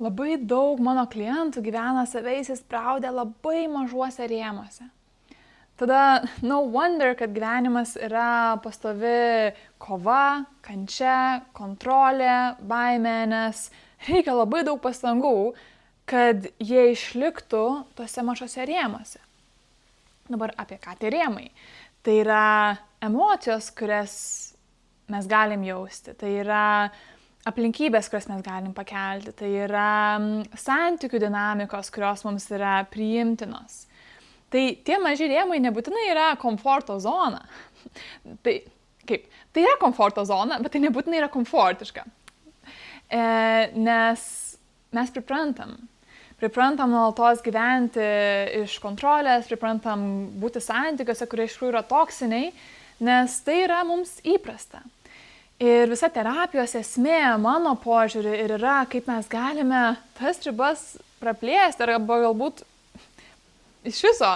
Labai daug mano klientų gyvena save įsispraudę labai mažuose rėmuose. Tada no wonder, kad gyvenimas yra pastovi kova, kančia, kontrolė, baimė, nes reikia labai daug pastangų, kad jie išliktų tose mažose rėmuose. Dabar apie ką tie rėmai? Tai yra emocijos, kurias mes galim jausti, tai yra aplinkybės, kurias mes galim pakelti, tai yra santykių dinamikos, kurios mums yra priimtinos. Tai tie maži rėmai nebūtinai yra komforto zona. Tai yra komforto zona, bet tai nebūtinai yra komfortiška. Nes mes priprantam nuolatos gyventi iš kontrolės, priprantam būti santykiuose, kurie iš tikrųjų yra toksiniai, nes tai yra mums įprasta. Ir visa terapijos esmė, mano požiūrį, ir yra, kaip mes galime tas ribas praplėsti, arba galbūt iš viso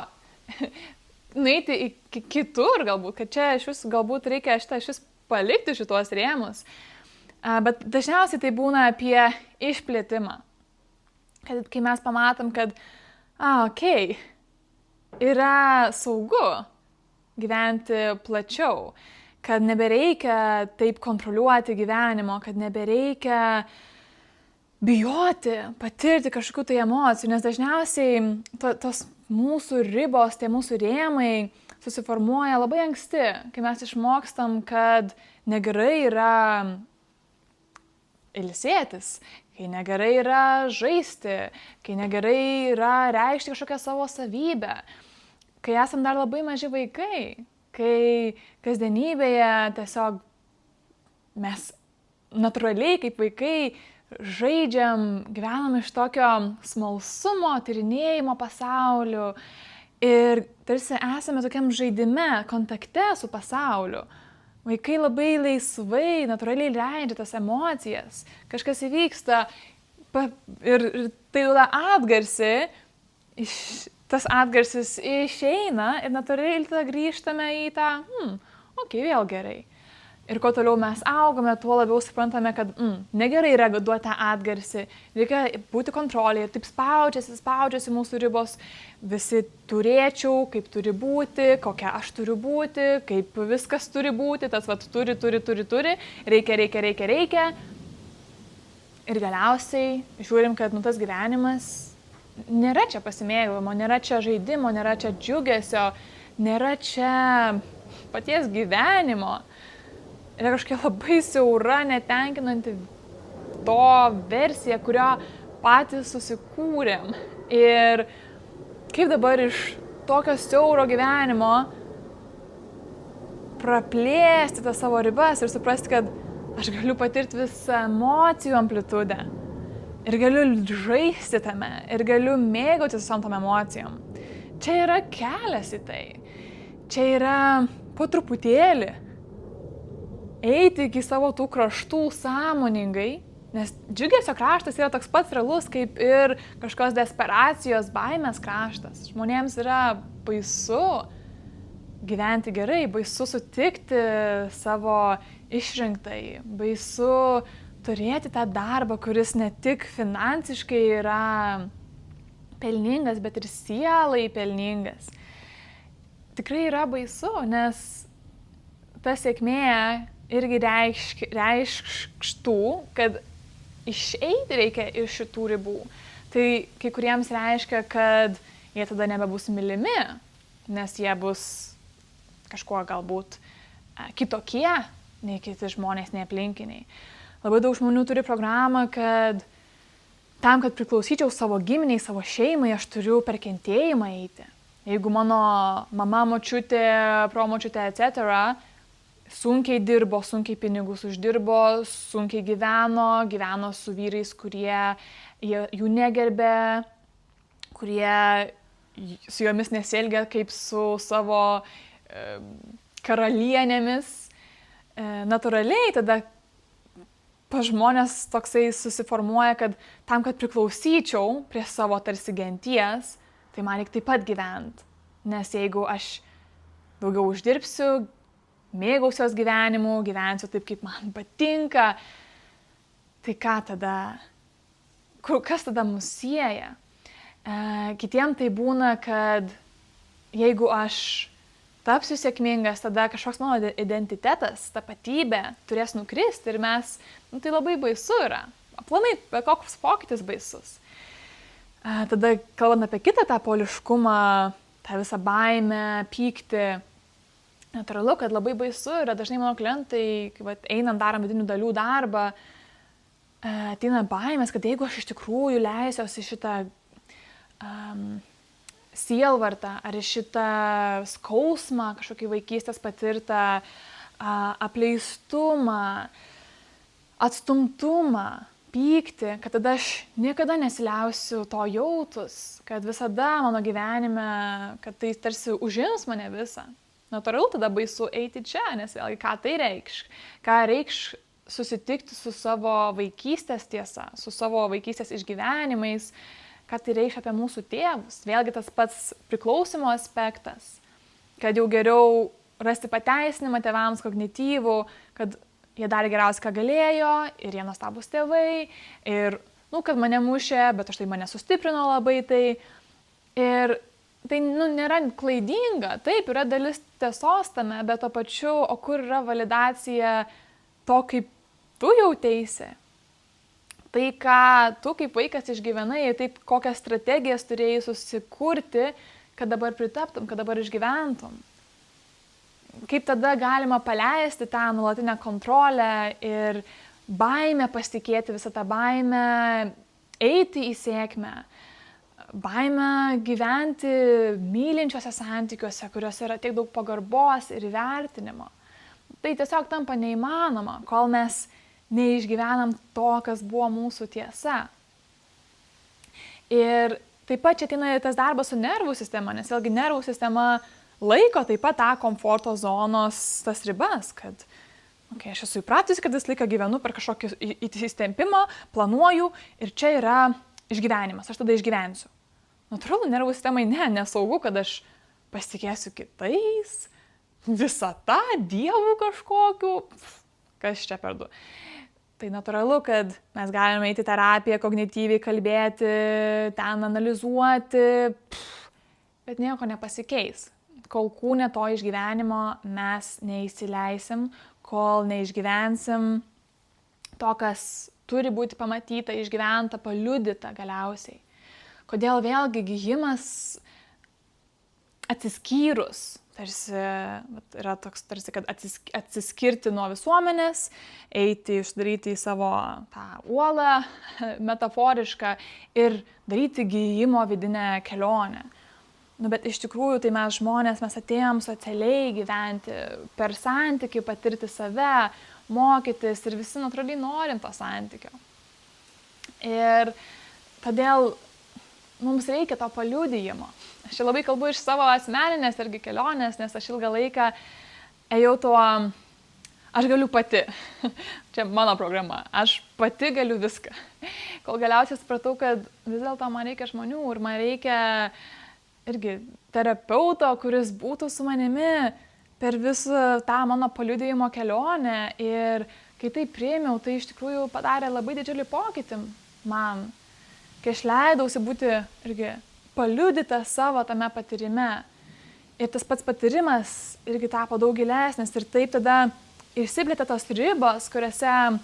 nueiti į kitur, galbūt, kad čia iš viso galbūt reikia šis palikti šitos rėmus. Bet dažniausiai tai būna apie išplėtimą. Kad kai mes pamatom, kad yra saugu gyventi plačiau, kad nebereikia taip kontroliuoti gyvenimo, kad nebereikia bijoti, patirti kažkokių tai emocijų, nes dažniausiai tos mūsų ribos, tie mūsų rėmai susiformuoja labai anksti, kai mes išmokstam, kad negerai yra ilsėtis, kai negerai yra žaisti, kai negerai yra reikšti kažkokią savo savybę, kai esam dar labai maži vaikai, kai kasdienybėje tiesiog mes natūraliai kaip vaikai žaidžiam, gyvenam iš tokio smalsumo, tyrinėjimo pasauliu ir tarsi esame tokiam žaidime, kontakte su pasauliu. Vaikai labai laisvai, natūraliai leidžia tas emocijas, kažkas įvyksta ir tai duoda atgarsį, tas atgarsis išeina ir natūraliai tada grįžtame į tą, vėl gerai. Ir kuo toliau mes augame, tuo labiau suprantame, kad negerai yra duoti atgarsį, reikia būti kontrolėje, taip spaudžiasi mūsų ribos, visi turėčiau, kaip turi būti, kokia aš turiu būti, kaip viskas turi būti, tas turi, reikia. Ir galiausiai žiūrim, kad tas gyvenimas nėra čia pasimėgavimo, nėra čia žaidimo, nėra čia džiugesio, nėra čia paties gyvenimo. Yra kažkokia labai siaura, netenkinanti to versija, kurio patys susikūrėm. Ir kaip dabar iš tokio siauro gyvenimo praplėsti tas savo ribas ir suprasti, kad aš galiu patirti visą emocijų amplitudę. Ir galiu žaisti tame, ir galiu mėgautis visom tom emocijom. Čia yra kelias į tai. Čia yra po truputėlį eiti iki savo tų kraštų sąmoningai, nes džiugesio kraštas yra toks pats realus, kaip ir kažkokios desperacijos, baimės kraštas. Žmonėms yra baisu gyventi gerai, baisu sutikti savo išrinktai, baisu turėti tą darbą, kuris ne tik finansiškai yra pelningas, bet ir sielai pelningas. Tikrai yra baisu, nes ta sėkmė irgi reikštų, kad išeiti reikia iš šitų ribų. Tai kai kuriems reiškia, kad jie tada nebebus mylimi, nes jie bus kažkuo galbūt kitokie nei kiti žmonės, nei aplinkiniai. Labai daug žmonių turi programą, kad tam, kad priklausyčiau savo giminiai, savo šeimai, aš turiu per kentėjimą eiti. Jeigu mano mama, močiutė, promočiutė, etc. sunkiai dirbo, sunkiai pinigus uždirbo, sunkiai gyveno su vyrais, kurie jų negerbė, kurie su jomis nesielgia kaip su savo karalienėmis. Natūraliai tada pas žmonės toksai susiformuoja, kad tam, kad priklausyčiau prie savo tarsi genties, tai man reikia taip pat gyventi. Nes jeigu aš daugiau uždirbsiu, mėgausios gyvenimu, gyvensiu taip, kaip man patinka, tai ką tada? kas tada mus sieja. Kitiem tai būna, kad jeigu aš tapsiu sėkmingas, tada kažkoks mano identitetas, tapatybė turės nukristi ir mes, tai labai baisu yra. Aplamai, koks pokytis baisus. Tada, kalbant apie kitą tą poliškumą, tą visą baimę, pyktį, natūralu, kad labai baisu yra. Dažnai mano klientai, kai einam, darom vidinių dalių darbą, ateina baimės, kad jeigu aš iš tikrųjų leisiuosi šitą sielvartą ar šitą skausmą, kažkokį vaikystės patirtą apleistumą, atstumtumą, pyktį, kad tada aš niekada nesiliausiu to jautus, kad visada mano gyvenime, kad tai tarsi užims mane visą. Natūralu tada baisu eiti čia, nes vėlgi ką tai reikš? Ką reikš susitikti su savo vaikystės tiesa, su savo vaikystės išgyvenimais, ką tai reikš apie mūsų tėvus. Vėlgi tas pats priklausimo aspektas, kad jau geriau rasti pateisinimą tėvams kognityvų, kad jie darė geriausiai, ką galėjo, ir jie nuostabūs tėvai, ir, kad mane mušė, bet aš tai mane sustiprino labai tai. Ir tai, nėra klaidinga, taip, yra dalis tiesos tame, bet to pačiu, o kur yra validacija to, kaip tu jauteisi. Tai, ką tu kaip vaikas išgyvenai, taip, kokias strategijas turėjai susikurti, kad dabar pritaptum, kad dabar išgyventum. Kaip tada galima paleisti tą nuolatinę kontrolę ir baimę pasitikėti, visą tą baimę eiti į sėkmę, baimę gyventi mylinčiuose santykiuose, kuriuose yra tiek daug pagarbos ir įvertinimo. Tai tiesiog tampa neįmanoma, kol mes neišgyvenam to, kas buvo mūsų tiesa. Ir taip pat čia ateina tas darbas su nervų sistema, nes vėlgi nervų sistema laiko taip pat tą komforto zonos tas ribas, kad aš esu įpratusi, kad visą laiką gyvenu per kažkokį įsitempimą, planuoju ir čia yra išgyvenimas, aš tada išgyvensiu. Natūralu, nervų sistemai nesaugu, kad aš pasitikėsiu kitais, visata, dievų kažkokiu, kas čia per du. Tai natūralu, kad mes galime eiti terapiją, kognityviai kalbėti, ten analizuoti, bet nieko nepasikeis. Kol kūne to išgyvenimo mes neįsileisim, kol neišgyvensim to, kas turi būti pamatyta, išgyventa, paliudyta galiausiai. Kodėl vėlgi gijimas atsiskyrus, tarsi yra toks, tarsi, kad atsiskirti nuo visuomenės, eiti, uždaryti į savo tą uolą metaforišką ir daryti gijimo vidinę kelionę. Bet iš tikrųjų, tai mes žmonės, mes atėjom socialiai gyventi, per santykį patirti save, mokytis ir visi natūraliai norim to santykio. Ir todėl mums reikia to paliudijimo. Aš čia labai kalbu iš savo asmeninės irgi kelionės, nes aš ilgą laiką ėjau tuo, aš galiu pati. Čia mano programa, aš pati galiu viską. Kol galiausiai supratau, kad vis dėlto man reikia žmonių ir man reikia irgi terapeuto, kuris būtų su manimi per visą tą mano paliudijimo kelionę. Ir kai tai priėmiau, tai iš tikrųjų padarė labai didžiulį pokytį man. Kai aš leidausi būti irgi paliudyta savo tame patyrime. Ir tas pats patyrimas irgi tapo daug gilesnis. Ir taip tada išsiplėtė tos ribos, kuriuose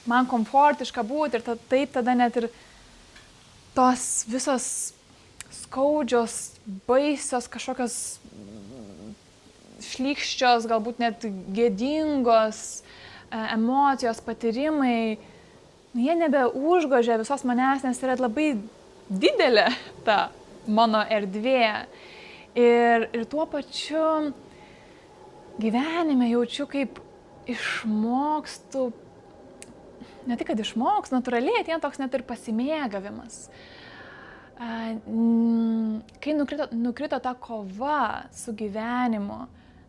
man komfortiška būti. Ir taip tada net ir tos visos skaudžios, baisios, kažkokios šlykščios, galbūt net gėdingos emocijos, patyrimai, jie nebeužgožia visos manęs, nes yra labai didelė ta mano erdvė. Ir tuo pačiu gyvenime jaučiu, kaip išmokstu, ne tik, kad išmokstu, natūraliai ateina toks net ir pasimėgavimas. Kai nukrito ta kova su gyvenimu,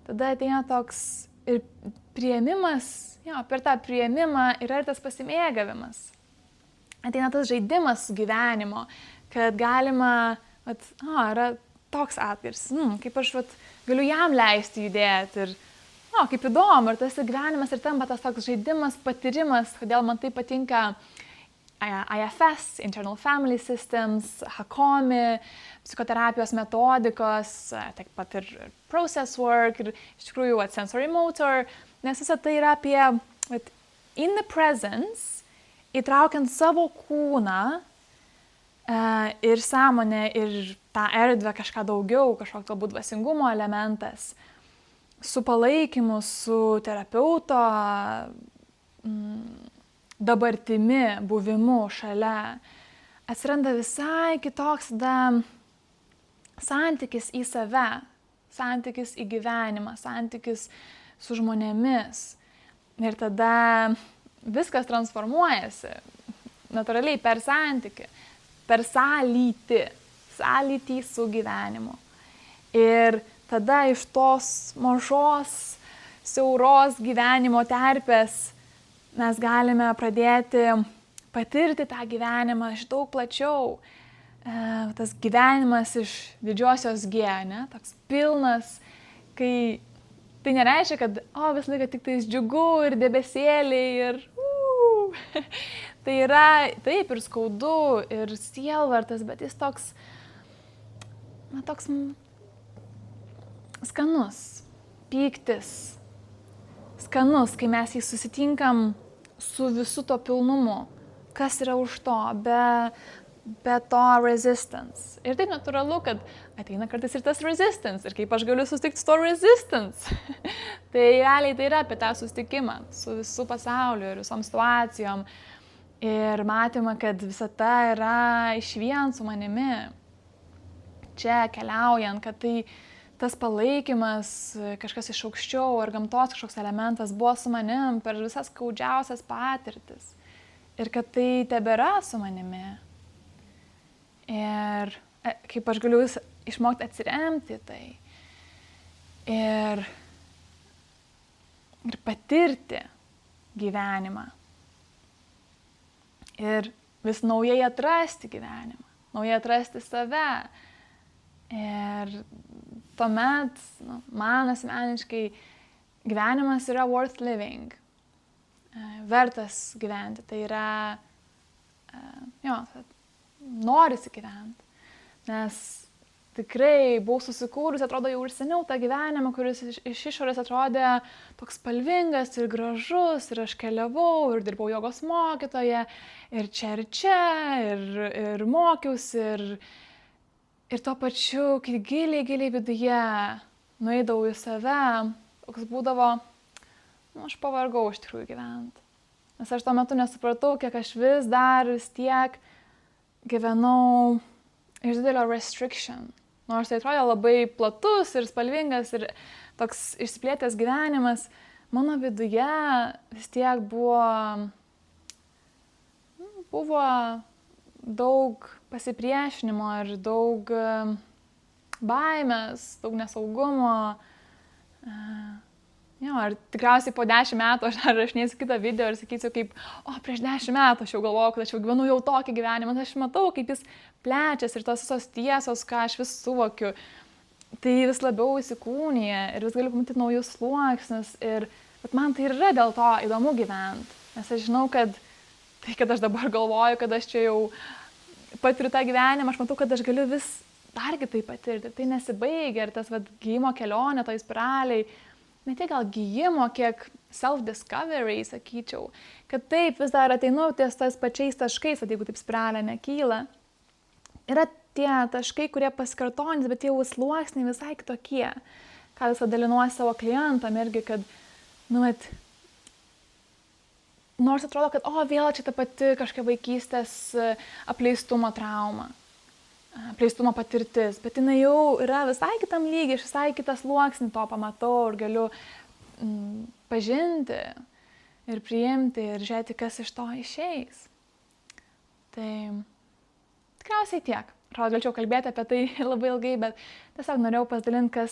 tada ateina toks ir priėmimas, per tą priėmimą yra ir tas pasimėgavimas. Ateina tas žaidimas su gyvenimo, kad galima, yra toks atgarsis, kaip aš galiu jam leisti judėti ir kaip įdomu, ir tas gyvenimas ir tampa tas toks žaidimas, patyrimas, kodėl man tai patinka IFS, Internal Family Systems, HACOMI, psichoterapijos metodikos, taip pat ir process work, ir iš tikrųjų sensory motor, nes visą tai yra apie in the presence, įtraukiant savo kūną ir sąmonę, ir tą erdvę kažką daugiau, kažkoks galbūt dvasingumo elementas, su palaikymu, su terapeuto dabartimi, buvimu šalia, atsiranda visai kitoks santykis į save, santykis į gyvenimą, santykis su žmonėmis. Ir tada viskas transformuojasi natūraliai per santykį, per sąlytį su gyvenimu. Ir tada iš tos mažos, siauros gyvenimo terpės mes galime pradėti patirti tą gyvenimą iš daug plačiau. Tas gyvenimas iš didžiosios G, ne? Toks pilnas, kai tai nereiškia, kad visą laiką tik tais džiugu ir debesėliai ir tai yra taip ir skaudu ir sielvartas, bet jis toks skanus, pyktis, skanus, kai mes jį susitinkam su visu to pilnumu, kas yra už to, be to resistance. Ir taip natūralu, kad ateina kartais ir tas resistance, ir kaip aš galiu susitikti su to resistance. Tai realiai tai yra apie tą susitikimą su visų pasauliu ir visom situacijom. Ir matymą, kad visata yra išvien su manimi. Čia keliaujant, kad tai tas palaikymas, kažkas iš aukščiau ar gamtos kažkoks elementas buvo su manim per visas skaudžiausias patirtis. Ir kad tai tebėra su manimi. Ir kaip aš galiu išmokti atsiremti tai. Ir patirti gyvenimą. Ir vis naujai atrasti gyvenimą, naujai atrasti save. Ir tuomet, man asmeniškai, gyvenimas yra worth living, vertas gyventi. Tai yra, norisi gyventi. Nes tikrai buvau susikūrusi, atrodo, jau ir seniau tą gyvenimą, kuris iš išorės atrodė toks spalvingas ir gražus, ir aš keliavau, ir dirbau jogos mokytoja, ir čia, ir mokiausi, ir tuo pačiu, kai giliai viduje nueidavau į save, toks būdavo, aš pavargau iš tikrųjų gyventi. Nes aš tuo metu nesupratau, kiek aš vis tiek gyvenau iš didelio restriction. Nors tai atrodė labai platus ir spalvingas ir toks išsiplėtęs gyvenimas, mano viduje vis tiek buvo daug pasipriešinimo ir daug baimės, daug nesaugumo. Ir tikriausiai po 10 metų aš dar rašinėsiu kitą video ir sakysiu, kaip, prieš 10 metų aš jau galvojau, kad aš jau gyvenu jau tokį gyvenimą, aš matau, kaip jis plečiasi ir tos visos tiesos, ką aš vis suvokiu, tai vis labiau įsikūnija ir vis galiu pamatyti naujus sluoksnius, bet man tai yra dėl to įdomu gyventi, nes aš žinau, kad tai, kad aš dabar galvoju, kad aš čia jau patiriu tą gyvenimą, aš matau, kad aš galiu vis dar kitaip patirti, tai nesibaigia ir tas gijimo kelionė, toj spiraliai, ne tiek gal gijimo, kiek self-discovery, sakyčiau, kad taip vis dar ateinu ties tais pačiais taškais, jeigu taip spiralė nekyla. Yra tie taškai, kurie pasikartonis, bet jau sluoksniai visai kitokie. Ką visą dalinuosi savo klientam irgi, kad, nors atrodo, kad, vėl čia ta pati kažkokia vaikystės apleistumo trauma. Apleistumo patirtis, bet jinai jau yra visai kitam lygiai, visai kitas sluoksnį to pamatau ir galiu pažinti ir priimti ir žiūrėti, kas iš to išeis. Tai tikriausiai tiek. Atrodo, galėčiau kalbėti apie tai labai ilgai, bet tiesiog norėjau pasidalinti,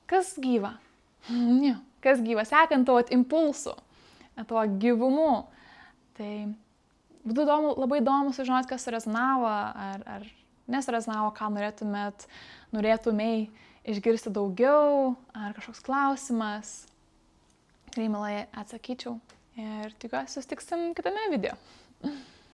kas gyva. Kas gyva, sekant tavo impulsų, tuo gyvumu. Tai būtų labai įdomu sužinoti, kas rezonavo ar nesrezonavo, ką norėtumei išgirsti daugiau, ar kažkoks klausimas. Tai mielai atsakyčiau ir tikiuosi susitiksim kitame video.